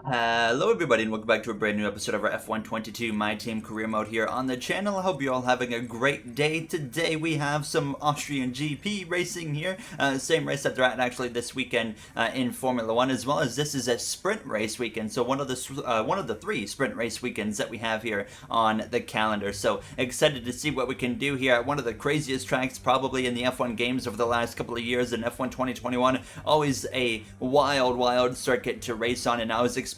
Hello everybody and welcome back to a brand new episode of our F122 My Team Career Mode here on the channel. I hope you're all having a great day. Today we have some Austrian GP racing here. Same race that they're at actually this weekend in Formula 1, as well as this is a sprint race weekend. So one of the three sprint race weekends that we have here on the calendar. So excited to see what we can do here at one of the craziest tracks probably in the F1 games over the last couple of years in F1 2021. Always a wild circuit to race on, and I was expecting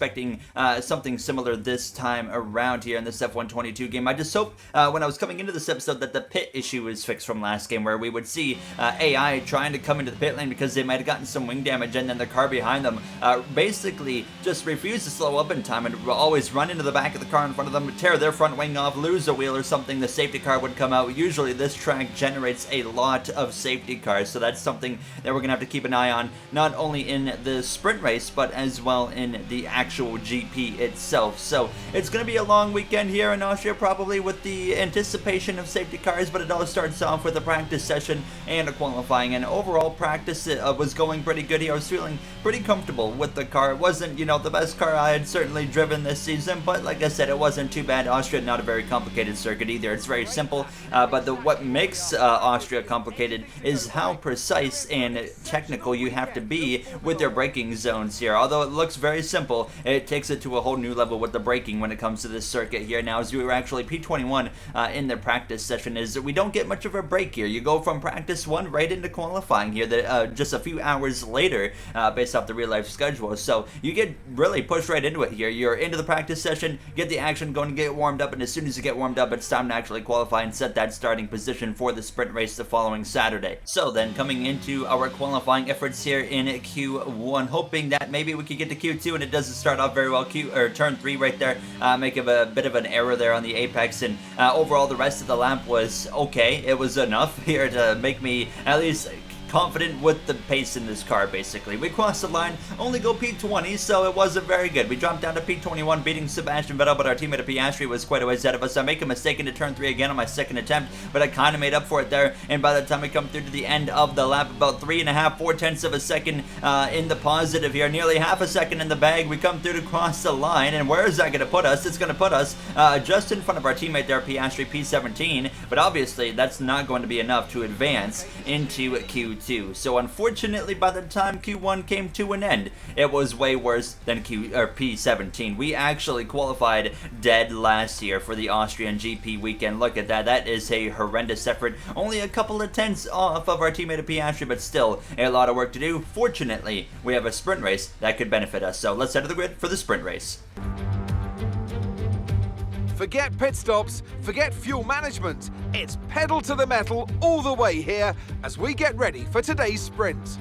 something similar this time around here in this F122 game. I just hope when I was coming into this episode that the pit issue is fixed from last game, where we would see AI trying to come into the pit lane because they might have gotten some wing damage, and then the car behind them basically just refused to slow up in time and always run into the back of the car in front of them, tear their front wing off, lose a wheel or something. The safety car would come out. Usually this track generates a lot of safety cars, so that's something that we're gonna have to keep an eye on, not only in the sprint race but as well in the actual GP itself. So it's going to be a long weekend here in Austria, probably with the anticipation of safety cars, but it all starts off with a practice session and a qualifying, and overall practice was going pretty good here. I was feeling pretty comfortable with the car. It wasn't, the best car I had certainly driven this season, but like I said, it wasn't too bad. Austria, not a very complicated circuit either. It's very simple, but what makes Austria complicated is how precise and technical you have to be with their braking zones here. Although it looks very simple, it takes it to a whole new level with the braking when it comes to this circuit here. Now, as we were actually P21 in the practice session, is that we don't get much of a break here. You go from practice one right into qualifying here, just a few hours later, based off the real life schedule. So you get really pushed right into it here. You're into the practice session, get the action going, get warmed up, and as soon as you get warmed up, it's time to actually qualify and set that starting position for the sprint race the following Saturday. So then, coming into our qualifying efforts here in Q1, hoping that maybe we could get to Q2, and it doesn't start off very well. Turn 3 right there, make a bit of an error there on the apex, and overall the rest of the lap was okay. It was enough here to make me at least confident with the pace in this car. Basically, we crossed the line, only go P20, so it wasn't very good. We dropped down to P21, beating Sebastian Vettel, but our teammate at Piastri was quite a ways ahead of us. I make a mistake into turn 3 again on my second attempt, but I kind of made up for it there, and by the time we come through to the end of the lap, about 3.5–4 of a second in the positive here, nearly half a second in the bag, we come through to cross the line, and where is that going to put us? It's going to put us just in front of our teammate there, Piastri, P17, but obviously that's not going to be enough to advance into Q2. So unfortunately, by the time Q1 came to an end, it was way worse than P17. We actually qualified dead last year for the Austrian GP weekend. Look at that. That is a horrendous effort. Only a couple of tenths off of our teammate at Piastri, but still a lot of work to do. Fortunately, we have a sprint race that could benefit us. So let's head to the grid for the sprint race. Forget pit stops, forget fuel management. It's pedal to the metal all the way here as we get ready for today's sprint.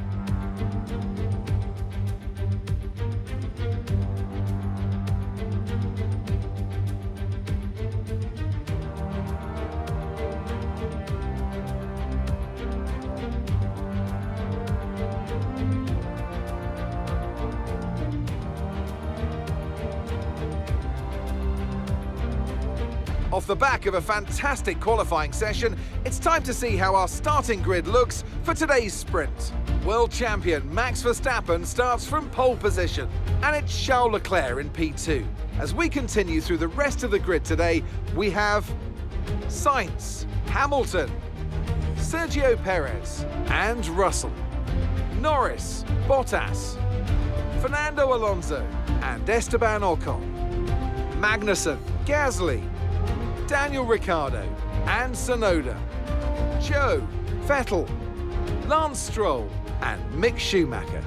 Off the back of a fantastic qualifying session, it's time to see how our starting grid looks for today's sprint. World champion Max Verstappen starts from pole position, and it's Charles Leclerc in P2. As we continue through the rest of the grid today, we have Sainz, Hamilton, Sergio Perez and Russell, Norris, Bottas, Fernando Alonso and Esteban Ocon, Magnussen, Gasly, Daniel Ricciardo and Tsunoda, Joe, Vettel, Lance Stroll and Mick Schumacher,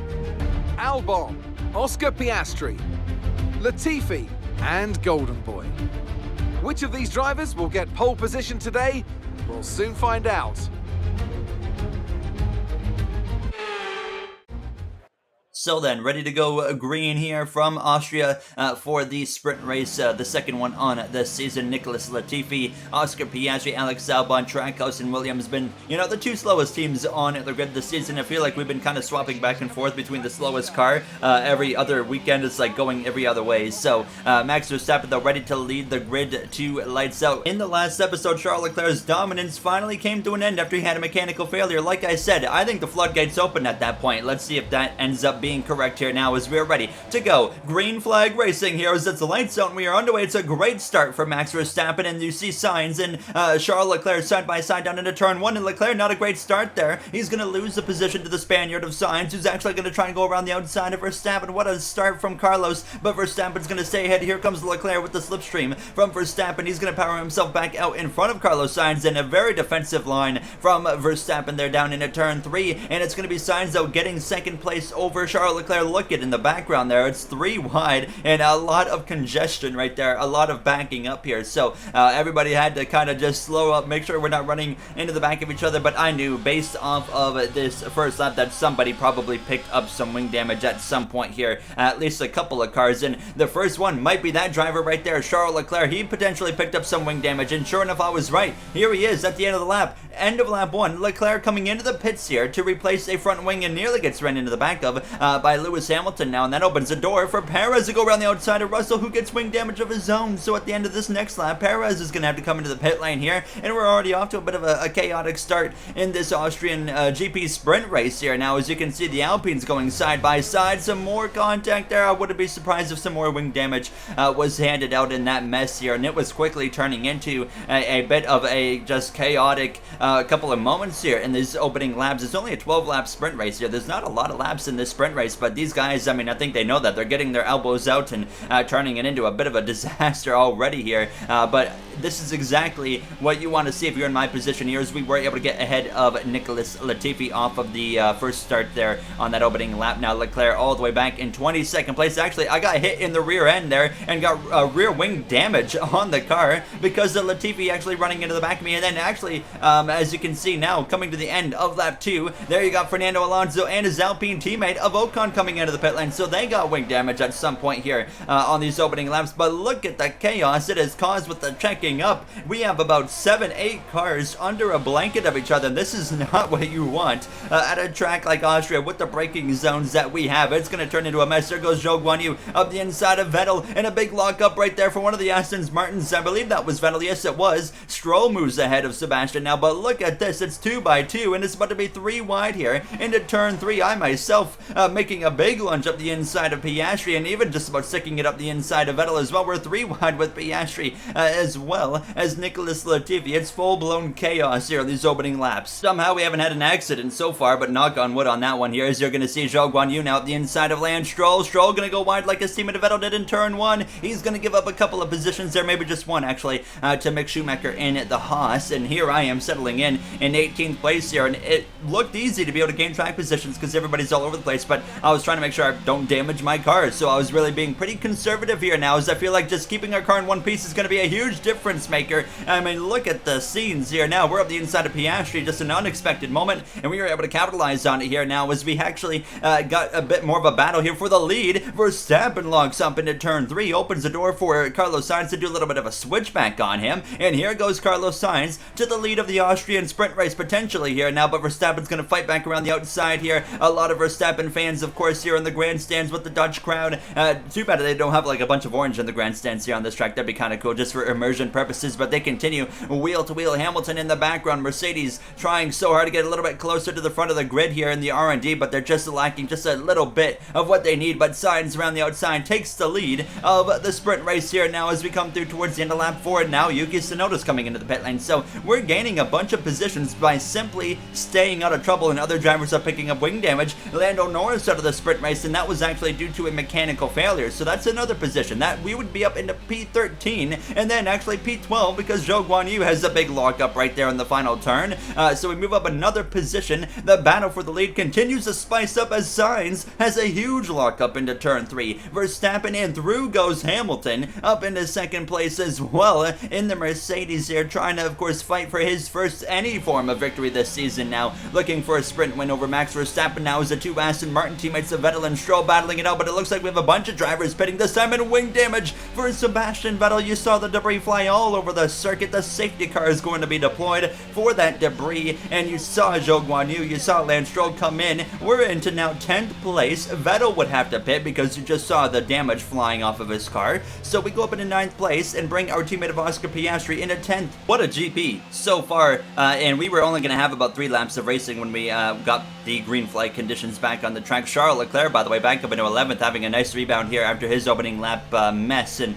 Albon, Oscar Piastri, Latifi and Golden Boy. Which of these drivers will get pole position today? We'll soon find out. So then, ready to go green here from Austria for the sprint race, the second one on the season. Nicholas Latifi, Oscar Piastri, Alex Albon, Trackhouse, and Williams been, the two slowest teams on the grid this season. I feel like we've been kind of swapping back and forth between the slowest car. Every other weekend, it's like going every other way. So Max Verstappen, though, ready to lead the grid to lights out. In the last episode, Charles Leclerc's dominance finally came to an end after he had a mechanical failure. Like I said, I think the floodgates open at that point. Let's see if that ends up being being correct here now as we're ready to go. Green flag racing here as it's the lights out and we are underway. It's a great start for Max Verstappen, and you see Sainz and Charles Leclerc side by side down into turn 1, and Leclerc not a great start there. He's going to lose the position to the Spaniard of Sainz, who's actually going to try and go around the outside of Verstappen. What a start from Carlos, but Verstappen's going to stay ahead. Here comes Leclerc with the slipstream from Verstappen. He's going to power himself back out in front of Carlos Sainz, and a very defensive line from Verstappen there down into turn 3, and it's going to be Sainz though getting second place over Charles Leclerc. Look at in the background there, it's 3 wide and a lot of congestion right there, a lot of backing up here, so everybody had to kind of just slow up, make sure we're not running into the back of each other. But I knew based off of this first lap that somebody probably picked up some wing damage at some point here, at least a couple of cars, and the first one might be that driver right there, Charles Leclerc. He potentially picked up some wing damage, and sure enough I was right. Here he is at the end of the lap, end of lap 1. Leclerc coming into the pits here to replace a front wing and nearly gets run into the back of by Lewis Hamilton now, and that opens the door for Perez to go around the outside of Russell, who gets wing damage of his own. So at the end of this next lap, Perez is going to have to come into the pit lane here, and we're already off to a bit of a chaotic start in this Austrian GP sprint race here. Now, as you can see, the Alpines going side by side, some more contact there. I wouldn't be surprised if some more wing damage was handed out in that mess here, and it was quickly turning into a bit of a just chaotic couple of moments here in these opening laps. It's only a 12-lap sprint race here. There's not a lot of laps in this sprint race, but these guys, I mean, I think they know that. They're getting their elbows out and turning it into a bit of a disaster already here, but this is exactly what you want to see if you're in my position here, as we were able to get ahead of Nicholas Latifi off of the first start there on that opening lap. Now Leclerc all the way back in 22nd place. Actually, I got hit in the rear end there and got rear wing damage on the car because of Latifi actually running into the back of me. And then actually, as you can see now, coming to the end of lap 2, there you got Fernando Alonso and his Alpine teammate of Ocon coming into the pit lane. So they got wing damage at some point here on these opening laps. But look at the chaos it has caused with the checking up. We have about 7-8 cars under a blanket of each other. This is not what you want at a track like Austria with the braking zones that we have. It's going to turn into a mess. There goes Zhou Guanyu up the inside of Vettel, and a big lockup right there for one of the Aston Martins. I believe that was Vettel. Yes, it was. Stroll moves ahead of Sebastian now, but look at this. It's 2 by 2, and it's about to be 3 wide here into turn 3. I myself making a big lunge up the inside of Piastri, and even just about sticking it up the inside of Vettel as well. We're 3 wide with Piastri as well as Nicholas Latifi. It's full-blown chaos here on these opening laps. Somehow we haven't had an accident so far, but knock on wood on that one here, as you're going to see Zhou Guanyu now at the inside of Lance Stroll. Stroll going to go wide like his teammate Vettel did in turn 1. He's going to give up a couple of positions there, maybe just one actually, to Mick Schumacher in the Haas, and here I am settling in 18th place here, and it looked easy to be able to gain track positions because everybody's all over the place, but I was trying to make sure I don't damage my car, so I was really being pretty conservative here now, as I feel like just keeping our car in one piece is going to be a huge difference maker. I mean, look at the scenes here now. We're up the inside of Piastri, just an unexpected moment, and we were able to capitalize on it here now, as we actually got a bit more of a battle here for the lead. Verstappen locks up into turn 3, opens the door for Carlos Sainz to do a little bit of a switchback on him, and here goes Carlos Sainz to the lead of the Austrian sprint race potentially here now, but Verstappen's going to fight back around the outside here. A lot of Verstappen fans, of course, here in the grandstands with the Dutch crowd. Too bad they don't have like a bunch of orange in the grandstands here on this track. That'd be kind of cool just for immersion purposes, but they continue wheel to wheel. Hamilton in the background, Mercedes trying so hard to get a little bit closer to the front of the grid here in the R&D, but they're just lacking just a little bit of what they need. But Sainz around the outside takes the lead of the sprint race here now as we come through towards the end of lap 4. Now Yuki Tsunoda's coming into the pit lane, so we're gaining a bunch of positions by simply staying out of trouble, and other drivers are picking up wing damage. Lando Norris out of the sprint race, and that was actually due to a mechanical failure, so that's another position that we would be up into P13 and then actually P12 because Zhou Guanyu has a big lockup right there in the final turn. So we move up another position. The battle for the lead continues to spice up as Sainz has a huge lockup into turn 3. Verstappen, and through goes Hamilton up into second place as well in the Mercedes here, trying to of course fight for his first any form of victory this season now, looking for a sprint win over Max Verstappen now as the 2 Aston Martin teammates of Vettel and Stroll battling it out, but it looks like we have a bunch of drivers pitting this time, and wing damage for Sebastian Vettel. You saw the debris fly all over the circuit. The safety car is going to be deployed for that debris, and you saw Zhou Guanyu, you saw Lance Stroll come in. We're into now 10th place. Vettel would have to pit because you just saw the damage flying off of his car, so we go up into 9th place and bring our teammate of Oscar Piastri into 10th. What a GP so far, and we were only going to have about 3 laps of racing when we got the green flag conditions back on the track. Charles Leclerc, by the way, back up into 11th, having a nice rebound here after his opening lap mess. And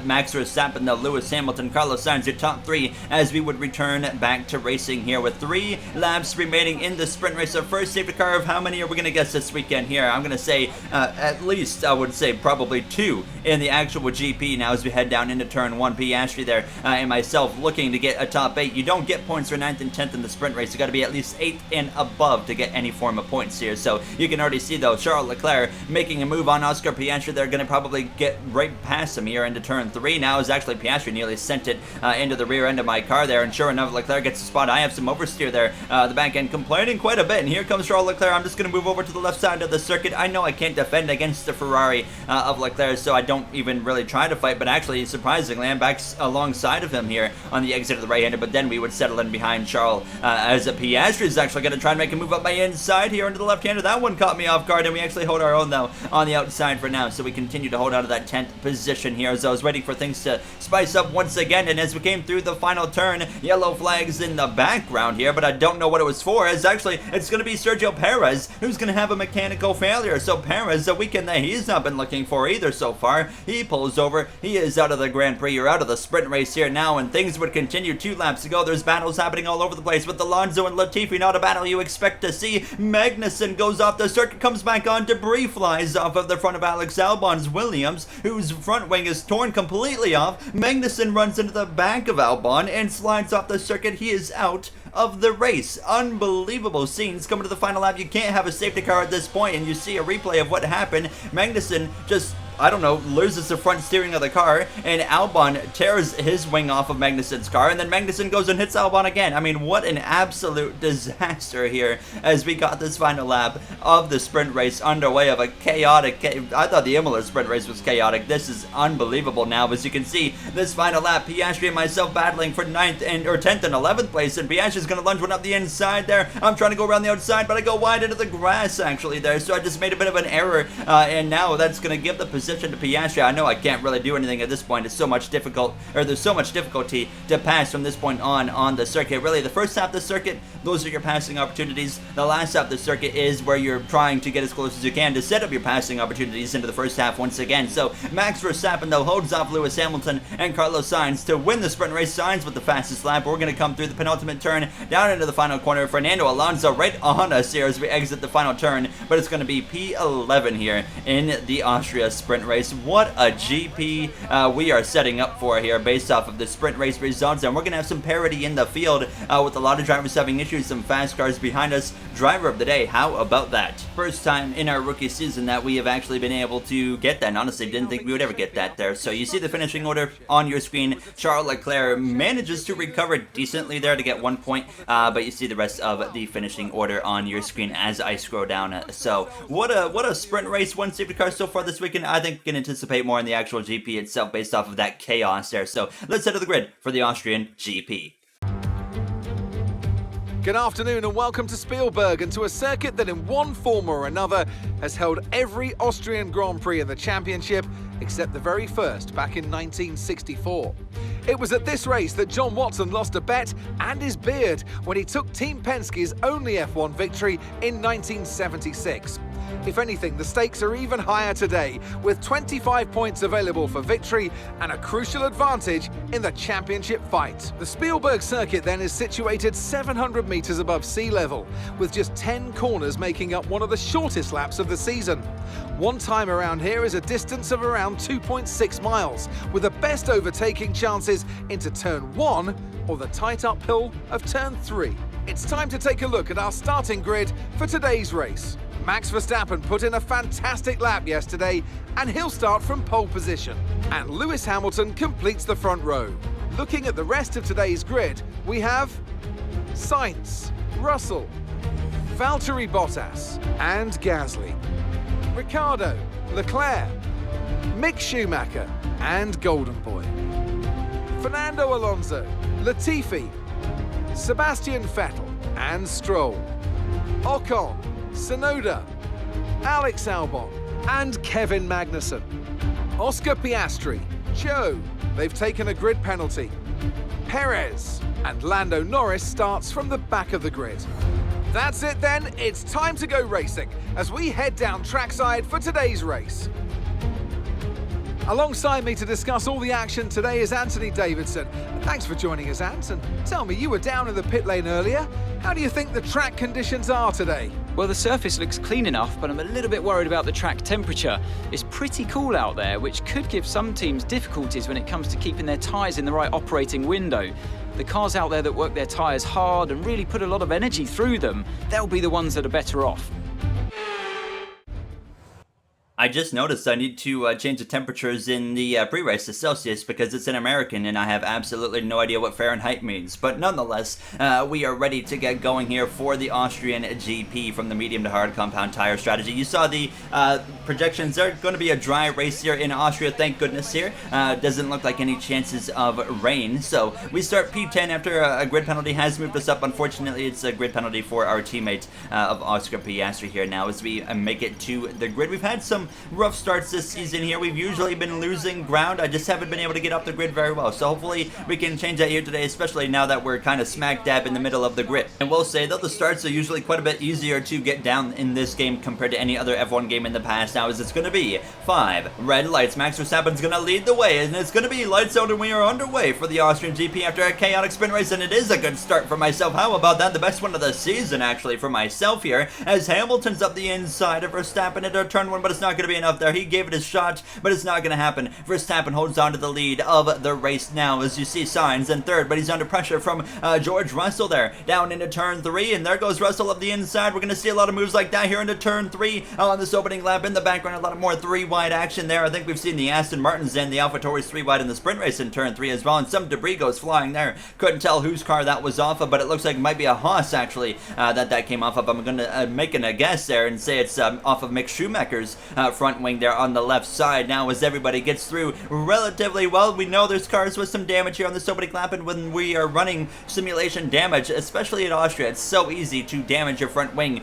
Max Verstappen, though, Lewis Hamilton, Carlos Sainz, your top three, as we would return back to racing here with 3 laps remaining in the sprint race. Our first safety car of how many are we going to guess this weekend here? I'm going to say at least, I would say probably 2 in the actual GP now as we head down into turn 1. Piastri there and myself looking to get a top 8. You don't get points for 9th and 10th in the sprint race. You got to be at least 8th and above to get any form of points here. So you can already see, though, Charles Leclerc making a move on Oscar Piastri. They're going to probably get right past him here into turn 3. Now is actually Piastri nearly sent it into the rear end of my car there, and sure enough, Leclerc gets a spot. I have some oversteer there, the back end complaining quite a bit, and here comes Charles Leclerc. I'm just going to move over to the left side of the circuit. I know I can't defend against the Ferrari of Leclerc, so I don't even really try to fight, but actually, surprisingly, I'm back alongside of him here on the exit of the right-hander, but then we would settle in behind Charles as Piastri is actually going to try and make a move up my inside here into the left-hander. That one caught me off guard, and we actually hold our own, though, on the outside for now, so we continue to hold out of that 10th position here as I was waiting for things to spice up once again, and as we came through the final turn, yellow flags in the background here, but I don't know what it was for, as actually it's going to be Sergio Perez who's going to have a mechanical failure. So Perez, a weekend that he's not been looking for either so far, he pulls over, he is out of the Grand Prix, you're out of the sprint race here now, and things would continue. 2 laps to go. There's battles happening all over the place with Alonso and Latifi, not a battle you expect to see. Magnussen goes off the circuit, comes back on, debris flies off of the front of Alex Albon's Williams, whose front wing is torn completely off. Magnussen runs into the back of Albon and slides off the circuit. He is out of the race. Unbelievable scenes coming to the final lap. You can't have a safety car at this point, and you see a replay of what happened. Magnussen just, I don't know, loses the front steering of the car, and Albon tears his wing off of Magnussen's car, and then Magnussen goes and hits Albon again. I mean, what an absolute disaster here as we got this final lap of the sprint race underway of a chaotic, I thought the Imola sprint race was chaotic. This is unbelievable now. As you can see, this final lap, Piastri and myself battling for 10th and 11th place, and Piastri's going to lunge one up the inside there. I'm trying to go around the outside, but I go wide into the grass actually there, so I just made a bit of an error, and now that's going to give the position to Piastri. I know I can't really do anything at this point. It's so much there's so much difficulty to pass from this point on the circuit. Really, the first half of the circuit, those are your passing opportunities. The last half of the circuit is where you're trying to get as close as you can to set up your passing opportunities into the first half once again. So Max Verstappen, though, holds off Lewis Hamilton and Carlos Sainz to win the sprint race. Sainz with the fastest lap. We're going to come through the penultimate turn down into the final corner. Fernando Alonso right on us here as we exit the final turn, but it's going to be P11 here in the Austria sprint race. What a GP we are setting up for here based off of the sprint race results, and we're going to have some parity in the field with a lot of drivers having issues, some fast cars behind us. Driver of the day, how about that? First time in our rookie season that we have actually been able to get that, and honestly didn't think we would ever get that there. So you see the finishing order on your screen. Charles Leclerc manages to recover decently there to get 1 point, but you see the rest of the finishing order on your screen as I scroll down. So what a sprint race, 1 safety car so far this weekend. I think we can anticipate more in the actual GP itself based off of that chaos there. So let's head to the grid for the Austrian GP. Good afternoon and welcome to Spielberg, and to a circuit that in one form or another has held every Austrian Grand Prix in the championship except the very first back in 1964. It was at this race that John Watson lost a bet and his beard when he took Team Penske's only F1 victory in 1976. If anything, the stakes are even higher today, with 25 points available for victory and a crucial advantage in the championship fight. The Spielberg circuit then is situated 700 metres above sea level, with just 10 corners making up one of the shortest laps of the season. One time around here is a distance of around 2.6 miles, with the best overtaking chances into turn 1 or the tight uphill of turn 3. It's time to take a look at our starting grid for today's race. Max Verstappen put in a fantastic lap yesterday, and he'll start from pole position. And Lewis Hamilton completes the front row. Looking at the rest of today's grid, we have Sainz, Russell, Valtteri Bottas and Gasly, Ricciardo, Leclerc, Mick Schumacher and Golden Boy, Fernando Alonso, Latifi, Sebastian Vettel and Stroll, Ocon, Tsunoda, Alex Albon and Kevin Magnussen, Oscar Piastri, Joe, they've taken a grid penalty, Perez and Lando Norris starts from the back of the grid. That's it then, it's time to go racing as we head down trackside for today's race. Alongside me to discuss all the action today is Anthony Davidson. Thanks for joining us, Ant, and tell me, you were down in the pit lane earlier. How do you think the track conditions are today? Well, the surface looks clean enough, but I'm a little bit worried about the track temperature. It's pretty cool out there, which could give some teams difficulties when it comes to keeping their tyres in the right operating window. The cars out there that work their tyres hard and really put a lot of energy through them, they'll be the ones that are better off. I just noticed I need to change the temperatures in the pre-race to Celsius because it's in American and I have absolutely no idea what Fahrenheit means. But nonetheless, we are ready to get going here for the Austrian GP from the medium to hard compound tire strategy. You saw the projections. There's going to be a dry race here in Austria, thank goodness here. Doesn't look like any chances of rain. So we start P10 after a grid penalty has moved us up. Unfortunately, it's a grid penalty for our teammate of Oscar Piastri here now as we make it to the grid. We've had some rough starts this season here. We've usually been losing ground. I just haven't been able to get off the grid very well. So hopefully we can change that here today, especially now that we're kind of smack dab in the middle of the grid. And we'll say though the starts are usually quite a bit easier to get down in this game compared to any other F1 game in the past. Now as it's going to be 5 red lights. Max Verstappen's going to lead the way and it's going to be lights out and we are underway for the Austrian GP after a chaotic sprint race, and it is a good start for myself. How about that? The best one of the season actually for myself here as Hamilton's up the inside of Verstappen into turn 1, but it's not going to be enough there. He gave it a shot, but it's not going to happen. Verstappen holds on to the lead of the race now as you see Sainz in third, but he's under pressure from George Russell there down into turn 3, and there goes Russell up the inside. We're going to see a lot of moves like that here into turn 3 on this opening lap. In the background, a lot of more 3-wide action there. I think we've seen the Aston Martins and the AlphaTauris 3-wide in the sprint race in turn 3 as well, and some debris goes flying there. Couldn't tell whose car that was off of, but it looks like it might be a Haas actually that came off of. I'm going to make a guess there and say it's off of Mick Schumacher's front wing there on the left side now as everybody gets through relatively well. We know there's cars with some damage here on this opening lap, and when we are running simulation damage, especially in Austria, it's so easy to damage your front wing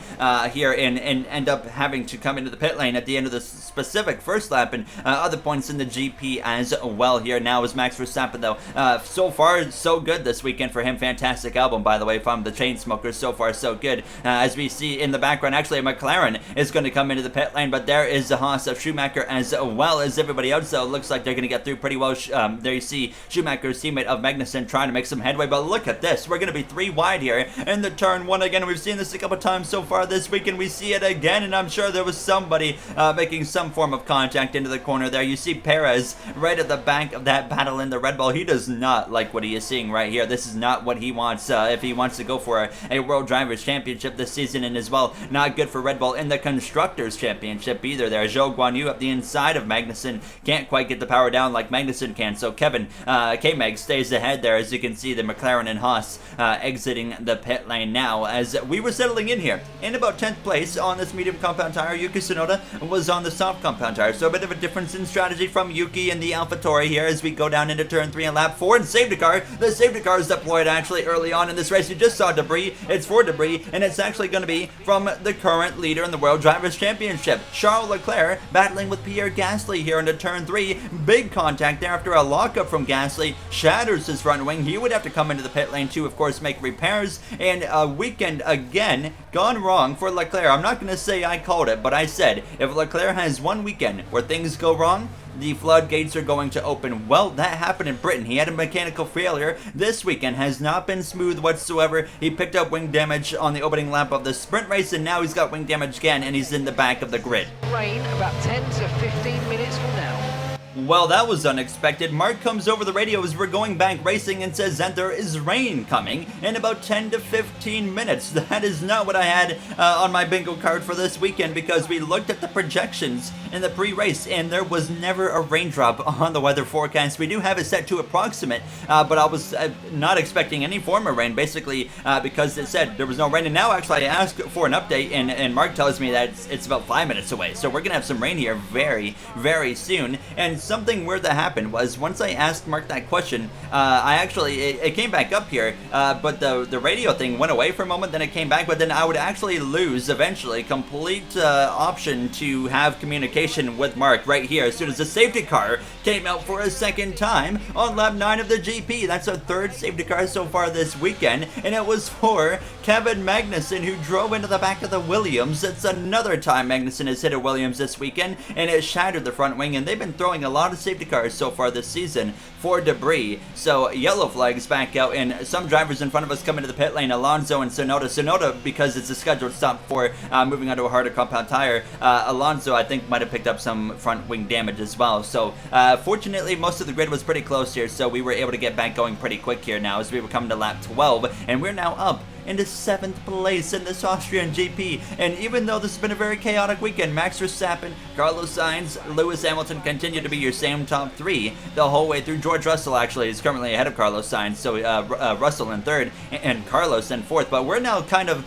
here and end up having to come into the pit lane at the end of the specific first lap and other points in the GP as well here. Now is Max Verstappen though. So far so good this weekend for him. Fantastic album by the way from the Chainsmokers. So far so good. As we see in the background, actually a McLaren is going to come into the pit lane, but there is the Haas of Schumacher as well as everybody else. So it looks like they're going to get through pretty well. There you see Schumacher's teammate of Magnussen trying to make some headway, but look at this. We're going to be 3 wide here in the turn 1 again. We've seen this a couple times so far this weekend. We see it again, and I'm sure there was somebody making some form of contact into the corner there. You see Perez right at the back of that battle in the Red Bull. He does not like what he is seeing right here. This is not what he wants if he wants to go for a World Drivers' Championship this season, and as well not good for Red Bull in the Constructors' Championship either there. Zhou Guanyu up the inside of Magnussen can't quite get the power down like Magnussen can, so Kevin K-Mag stays ahead there. As you can see, the McLaren and Haas exiting the pit lane now as we were settling in here in about 10th place on this medium compound tire. Yuki Tsunoda was on the soft compound tire, so a bit of a difference in strategy from Yuki and the AlphaTauri here as we go down into turn 3 and lap 4 and safety car. The safety car is deployed actually early on in this race. You just saw debris. It's for debris, and it's actually going to be from the current leader in the World Drivers' Championship, Charles Leclerc, battling with Pierre Gasly here into turn 3. Big contact there after a lockup from Gasly. Shatters his front wing. He would have to come into the pit lane to, of course, make repairs. And a weekend again gone wrong for Leclerc. I'm not going to say I called it, but I said if Leclerc has one weekend where things go wrong, the floodgates are going to open. Well, that happened in Britain. He had a mechanical failure. This weekend has not been smooth whatsoever. He picked up wing damage on the opening lap of the sprint race, and now he's got wing damage again, and he's in the back of the grid. Rain about 10 to 15 minutes from now. Well, that was unexpected. Mark comes over the radio as we're going back racing and says that there is rain coming in about 10 to 15 minutes. That is not what I had on my bingo card for this weekend, because we looked at the projections in the pre-race and there was never a raindrop on the weather forecast. We do have it set to approximate, but I was not expecting any form of rain, basically because it said there was no rain. And now actually I asked for an update and Mark tells me that it's about 5 minutes away. So we're going to have some rain here very, very soon. And something weird that happened was once I asked Mark that question, it came back up here, but the radio thing went away for a moment, then it came back, but then I would actually lose eventually complete option to have communication with Mark right here as soon as the safety car came out for a second time on lap 9 of the GP. That's our third safety car so far this weekend, and it was for Kevin Magnussen, who drove into the back of the Williams. It's another time Magnussen has hit a Williams this weekend, and it shattered the front wing, and they've been throwing a lot of safety cars so far this season for debris. So yellow flags back out, and some drivers in front of us come into the pit lane, Alonso and Sonoda, because it's a scheduled stop for moving onto a harder compound tire. Alonso, I think, might have picked up some front wing damage as well. So fortunately, most of the grid was pretty close here, so we were able to get back going pretty quick here now as we were coming to lap 12, and we're now up into 7th place in this Austrian GP. And even though this has been a very chaotic weekend, Max Verstappen, Carlos Sainz, Lewis Hamilton continue to be your same top 3 the whole way through. George Russell actually is currently ahead of Carlos Sainz, so Russell in 3rd and Carlos in 4th. But we're now kind of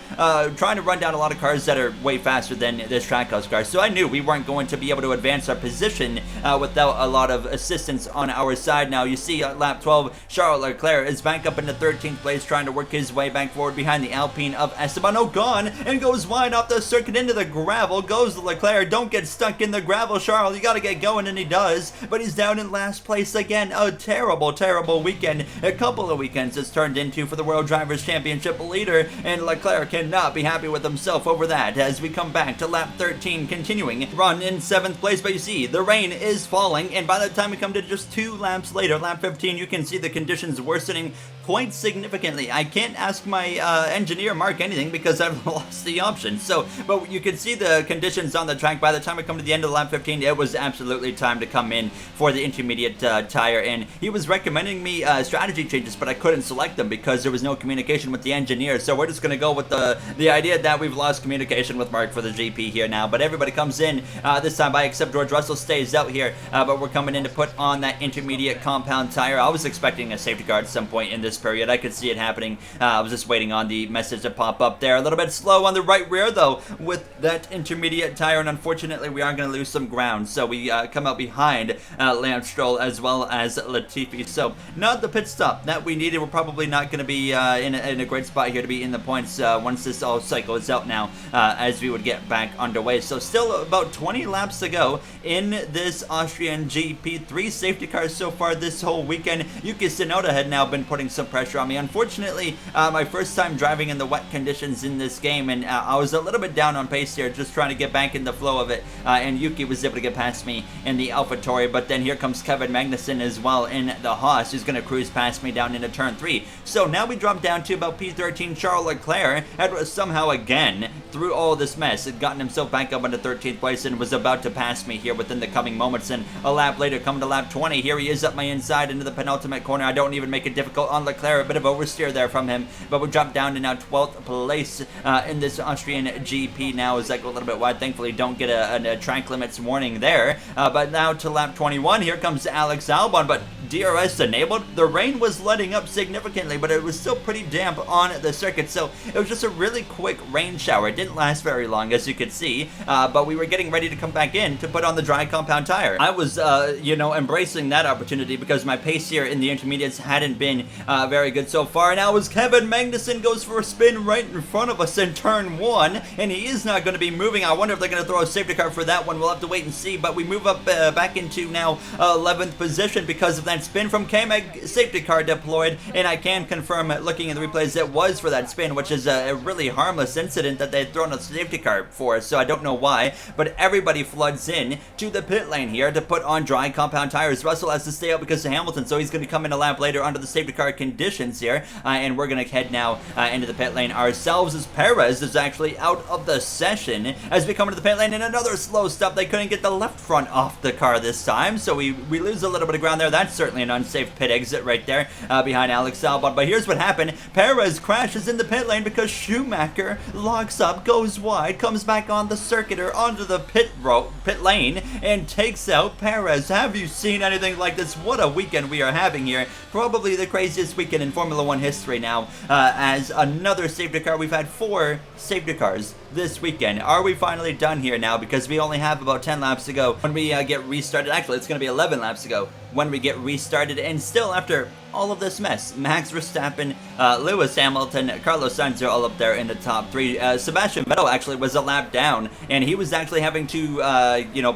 trying to run down a lot of cars that are way faster than this Trackhouse car. So I knew we weren't going to be able to advance our position without a lot of assistance on our side. Now you see at lap 12, Charles Leclerc is back up into 13th place, trying to work his way back forward behind the Alpine of Esteban Ocon, and goes wide off the circuit into the gravel. Goes Leclerc. Don't get stuck in the gravel, Charles. You gotta get going, and he does, but he's down in last place again. A terrible, terrible weekend. A couple of weekends it's turned into for the World Drivers' Championship leader, and Leclerc cannot be happy with himself over that as we come back to lap 13, continuing run in 7th place. But you see, the rain is falling, and by the time we come to just 2 laps later, lap 15, you can see the conditions worsening quite significantly. I can't ask my engineer Mark anything because I've lost the option. So, but you can see the conditions on the track. By the time we come to the end of lap 15, it was absolutely time to come in for the intermediate tire, and he was recommending me strategy changes, but I couldn't select them because there was no communication with the engineer. So we're just going to go with the idea that we've lost communication with Mark for the GP here now. But everybody comes in this time by, except George Russell stays out here, but we're coming in to put on that intermediate compound tire. I was expecting a safety car at some point in this period. I could see it happening. I was just waiting on the message to pop up there. A little bit slow on the right rear though with that intermediate tire, and unfortunately we are going to lose some ground. So we come out behind Lance Stroll as well as Latifi. So not the pit stop that we needed. We're probably not going to be in a great spot here to be in the points once this all cycle is out now, as we would get back underway. So still about 20 laps to go in this Austrian GP. 3 safety cars so far this whole weekend. Yuki Tsunoda had now been putting some pressure on me. Unfortunately, my first time driving in the wet conditions in this game, and I was a little bit down on pace here, just trying to get back in the flow of it, and Yuki was able to get past me in the AlphaTauri, but then here comes Kevin Magnussen as well in the Haas, who's going to cruise past me down into turn 3. So now we drop down to about P13. Charles Leclerc had somehow again, through all this mess, had gotten himself back up into 13th place and was about to pass me here within the coming moments, and a lap later, coming to lap 20, here he is up my inside into the penultimate corner. I don't even make it difficult on Leclerc, a bit of oversteer there from him, but we drop down to now 12th place in this Austrian GP now as I go a little bit wide. Thankfully don't get a track limits warning there, but now to lap 21, here comes Alex Albon, but DRS enabled. The rain was letting up significantly, but it was still pretty damp on the circuit, so it was just a really quick rain shower. It didn't last very long, as you could see, but we were getting ready to come back in to put on the dry compound tire. I was, embracing that opportunity because my pace here in the intermediates hadn't been very good so far. Now as Kevin Magnussen goes for a spin right in front of us in turn 1, and he is not going to be moving. I wonder if they're going to throw a safety car for that one. We'll have to wait and see, but we move up back into now 11th position because of that spin from K-Mag. Safety car deployed, and I can confirm, looking at the replays, it was for that spin, which is a really harmless incident that they'd thrown a safety car for, so I don't know why, but everybody floods in to the pit lane here to put on dry compound tires. Russell has to stay out because of Hamilton, so he's going to come in a lap later under the safety car conditions here, and we're going to head now into the pit lane ourselves as Perez is actually out of the session as we come into the pit lane. In another slow stop, they couldn't get the left front off the car this time, so we lose a little bit of ground there. That's certainly certainly an unsafe pit exit right there behind Alex Albon. But here's what happened. Perez crashes in the pit lane because Schumacher locks up, goes wide, comes back on the circuit or onto the pit lane, and takes out Perez. Have you seen anything like this? What a weekend we are having here. Probably the craziest weekend in Formula 1 history now, as another safety car. We've had 4 safety cars this weekend. Are we finally done here now? Because we only have about 10 laps to go when we get restarted. Actually, it's going to be 11 laps to go when we get restarted. And still, after all of this mess, Max Verstappen, Lewis Hamilton, Carlos Sainz are all up there in the top 3. Sebastian Vettel actually was a lap down, and he was actually having to,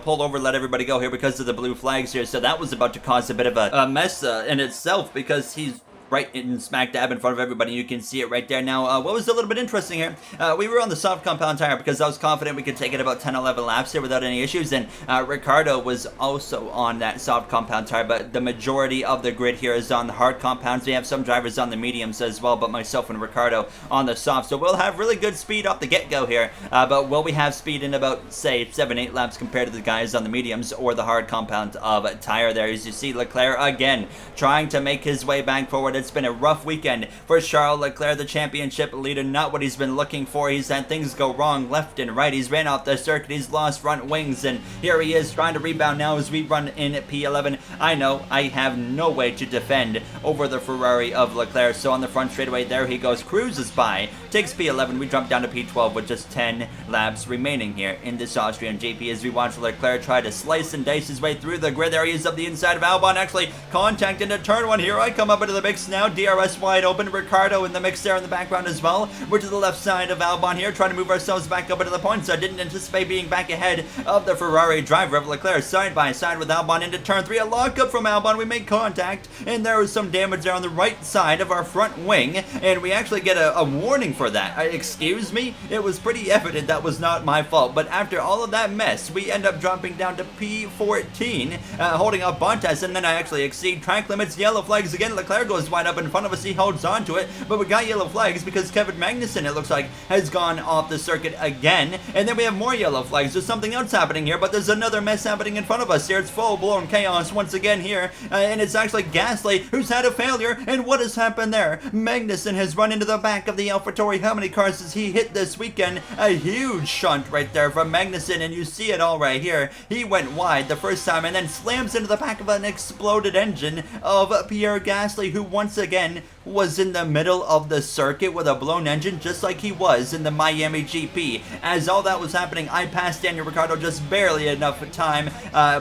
pull over, let everybody go here because of the blue flags here. So that was about to cause a bit of a mess in itself, because he's right in smack dab in front of everybody. You can see it right there. Now, what was a little bit interesting here, we were on the soft compound tire because I was confident we could take it about 10-11 laps here without any issues, and Ricardo was also on that soft compound tire, but the majority of the grid here is on the hard compounds. We have some drivers on the mediums as well, but myself and Ricardo on the soft, so we'll have really good speed off the get-go here, but will we have speed in about, say, 7-8 laps compared to the guys on the mediums or the hard compound of tire there? As you see, Leclerc again trying to make his way back forward. It's been a rough weekend for Charles Leclerc, the championship leader. Not what he's been looking for. He's had things go wrong left and right. He's ran off the circuit. He's lost front wings, and here he is trying to rebound now as we run in P11. I know I have no way to defend over the Ferrari of Leclerc, so on the front straightaway there he goes, cruises by, takes P11. We jump down to P12 with just 10 laps remaining here in this Austrian GP as we watch Leclerc try to slice and dice his way through the grid areas of the inside of Albon. Actually contact into turn 1 here. I come up into the mix now. DRS wide open. Ricardo in the mix there in the background as well. We're to the left side of Albon here, trying to move ourselves back up into the points. I didn't anticipate being back ahead of the Ferrari driver of Leclerc, side by side with Albon into turn 3. A lockup from Albon. We make contact, and there was some damage there on the right side of our front wing, and we actually get a warning for that. Excuse me? It was pretty evident that was not my fault, but after all of that mess, we end up dropping down to P14, holding up Bottas, and then I actually exceed track limits. Yellow flags again. Leclerc goes wide up in front of us. He holds on to it, but we got yellow flags because Kevin Magnussen, it looks like, has gone off the circuit again, and then we have more yellow flags. There's something else happening here, but there's another mess happening in front of us here. It's full-blown chaos once again here, and it's actually Gasly who's had a failure, and what has happened there? Magnussen has run into the back of the AlphaTauri. How many cars has he hit this weekend? A huge shunt right there from Magnussen, and you see it all right here. He went wide the first time and then slams into the back of an exploded engine of Pierre Gasly, who once again was in the middle of the circuit with a blown engine, just like he was in the Miami GP. As all that was happening, I passed Daniel Ricciardo just barely enough time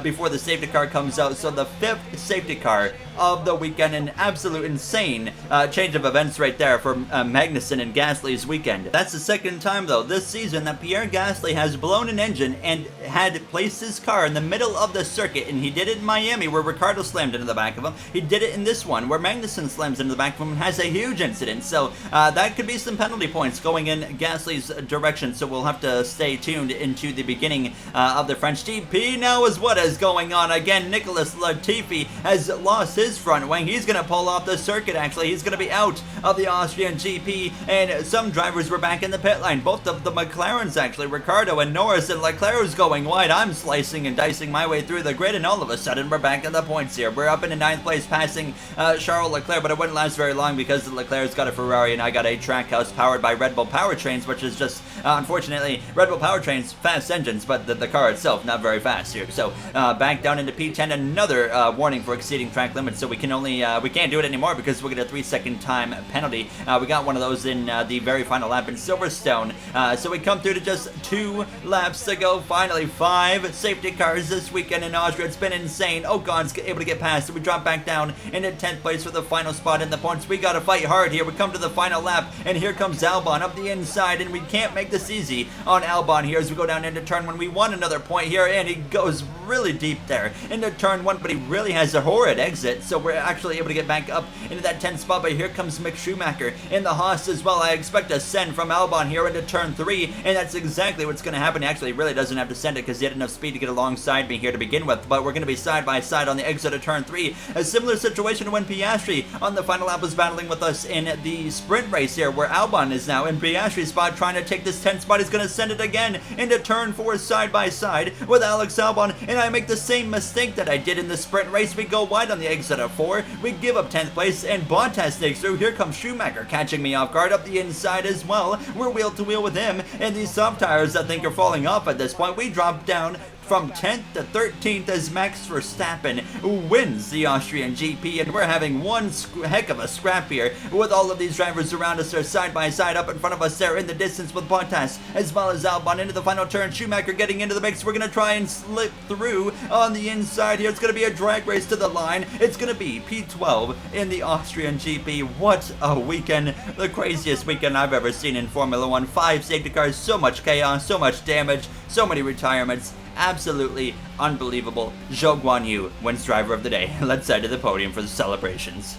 before the safety car comes out. So the 5th safety car of the weekend, an absolute insane change of events right there for Magnussen and Gasly's weekend. That's the second time though this season that Pierre Gasly has blown an engine and had placed his car in the middle of the circuit, and he did it in Miami where Ricciardo slammed into the back of him. He did it in this one where Magnussen slams into the back of him and has a huge incident. So that could be some penalty points going in Gasly's direction, so we'll have to stay tuned into the beginning of the French GP. Now is what is going on again. Nicholas Latifi has lost his front wing. He's going to pull off the circuit. Actually, he's going to be out of the Austrian GP, and some drivers were back in the pit line. Both of the McLarens, actually, Ricardo and Norris, and Leclerc is going wide. I'm slicing and dicing my way through the grid, and all of a sudden we're back in the points here. We're up in the 9th place, passing Charles Leclerc, but it wouldn't last very long because Leclerc's got a Ferrari and I got a Trackhouse powered by Red Bull powertrains, which is just, unfortunately, Red Bull powertrains, fast engines, but the car itself not very fast here. So back down into P10, another warning for exceeding track limits. So we can only we can't do it anymore because we'll get a 3-second time penalty. We got one of those in the very final lap in Silverstone. So we come through to just 2 laps to go. Finally, 5 safety cars this weekend in Austria. It's been insane. Ocon's able to get past it. We drop back down into 10th place for the final spot in the points. We got to fight hard here. We come to the final lap, and here comes Albon up the inside, and we can't make this easy on Albon here as we go down into turn 1. We want another point here, and he goes really deep there into turn 1, but he really has a horrid exit, so we're actually able to get back up into that 10th spot. But here comes Mick Schumacher in the Haas as well. I expect a send from Albon here into turn 3, and that's exactly what's going to happen. Actually, he really doesn't have to send it because he had enough speed to get alongside me here to begin with, but we're going to be side by side on the exit of turn 3. A similar situation to when Piastri on the final lap was battling with us in the sprint race here, where Albon is now in Piastri's spot trying to take this this 10th spot. He's going to send it again into turn 4 side by side with Alex Albon, and I make the same mistake that I did in the sprint race. We go wide on the exit of 4, we give up 10th place, and Bottas takes through. Here comes Schumacher catching me off guard up the inside as well. We're wheel to wheel with him, and these soft tires I think are falling off at this point. We drop down from 10th to 13th as Max Verstappen wins the Austrian GP, and we're having one heck of a scrap here with all of these drivers around us are side by side up in front of us there in the distance with Bottas as well as Albon into the final turn. Schumacher getting into the mix. We're going to try and slip through on the inside here. It's going to be a drag race to the line. It's going to be P12 in the Austrian GP. What a weekend. The craziest weekend I've ever seen in Formula 1. 5 safety cars, so much chaos, so much damage, so many retirements. Absolutely unbelievable. Zhou Guanyu wins driver of the day. Let's head to the podium for the celebrations.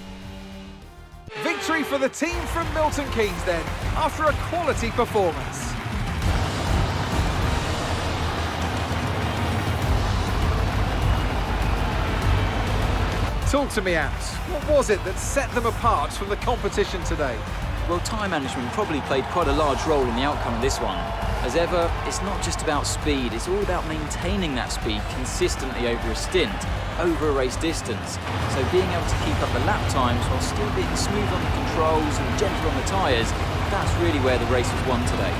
Victory for the team from Milton Keynes then, after a quality performance. Talk to me, Ant. What was it that set them apart from the competition today? Well, time management probably played quite a large role in the outcome of this one. As ever, it's not just about speed, it's all about maintaining that speed consistently over a stint, over a race distance. So being able to keep up the lap times while still being smooth on the controls and gentle on the tyres, that's really where the race was won today.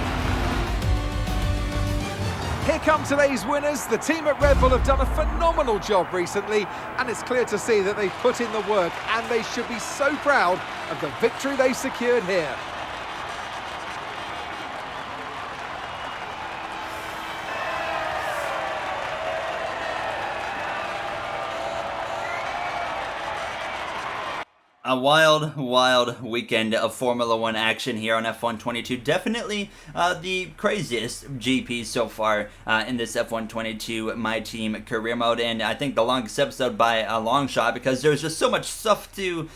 Here come today's winners. The team at Red Bull have done a phenomenal job recently, and it's clear to see that they've put in the work, and they should be so proud of the victory they've secured here. A wild, wild weekend of Formula 1 action here on F122. Definitely the craziest GP so far in this F122 My Team career mode, and I think the longest episode by a long shot because there's just so much stuff to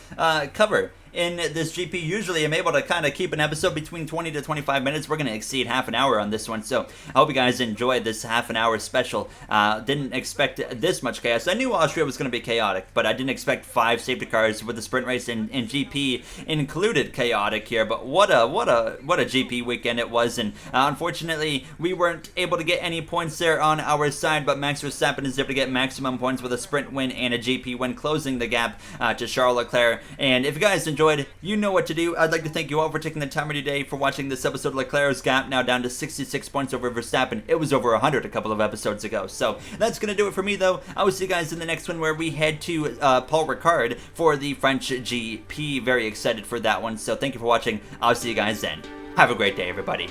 cover. In this GP, usually I'm able to kind of keep an episode between 20 to 25 minutes. We're going to exceed half an hour on this one, so I hope you guys enjoyed this half an hour special. Didn't expect this much chaos. I knew Austria was going to be chaotic, but I didn't expect 5 safety cars with the sprint race and GP included chaotic here. But what a GP weekend it was, and unfortunately we weren't able to get any points there on our side, but Max Verstappen is able to get maximum points with a sprint win and a GP win, closing the gap to Charles Leclerc. And if you guys enjoyed, you know what to do. I'd like to thank you all for taking the time of your day for watching this episode. Leclerc's gap now down to 66 points over Verstappen. It was over 100 a couple of episodes ago. So that's going to do it for me, though. I will see you guys in the next one where we head to Paul Ricard for the French GP. Very excited for that one. So thank you for watching. I'll see you guys then. Have a great day, everybody.